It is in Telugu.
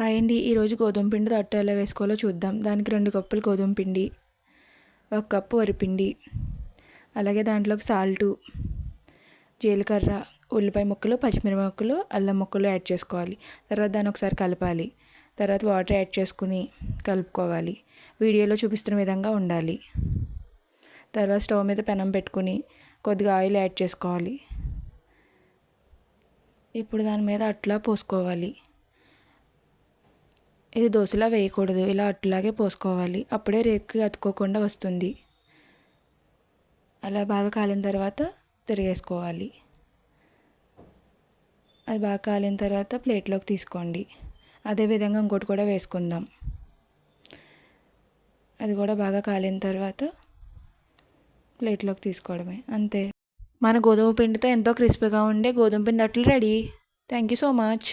హాయ్ అండి. ఈరోజు గోధుమ పిండితో అట్టు ఎలా వేసుకోవాలో చూద్దాం. దానికి 2 కప్పులు గోధుమ పిండి, 1 కప్పు వరిపిండి, అలాగే దాంట్లోకి సాల్టు, జీలకర్ర, ఉల్లిపాయ ముక్కలు, పచ్చిమిరపకాయ ముక్కలు, అల్లం ముక్కలు యాడ్ చేసుకోవాలి. తర్వాత దాన్ని ఒకసారి కలపాలి. తర్వాత వాటర్ యాడ్ చేసుకుని కలుపుకోవాలి. వీడియోలో చూపిస్తున్న విధంగా ఉండాలి. తర్వాత స్టవ్ మీద పెనం పెట్టుకుని కొద్దిగా ఆయిల్ యాడ్ చేసుకోవాలి. ఇప్పుడు దాని మీద అట్లా పోసుకోవాలి. ఇది దోశలా వేయకూడదు, ఇలా అట్లాగే పోసుకోవాలి. అప్పుడే రేక్కి అతుక్కోకుండా వస్తుంది. అలా బాగా కాలిన తర్వాత తిరిగేసుకోవాలి. అది బాగా కాలిన తర్వాత ప్లేట్లోకి తీసుకోండి. అదేవిధంగా ఇంకోటి కూడా వేసుకుందాం. అది కూడా బాగా కాలిన తర్వాత ప్లేట్లోకి తీసుకోవడమే, అంతే. మన గోధుమ పిండితో ఎంతో క్రిస్పీగా ఉండే గోధుమ పిండి అట్లు ready. Thank you so much.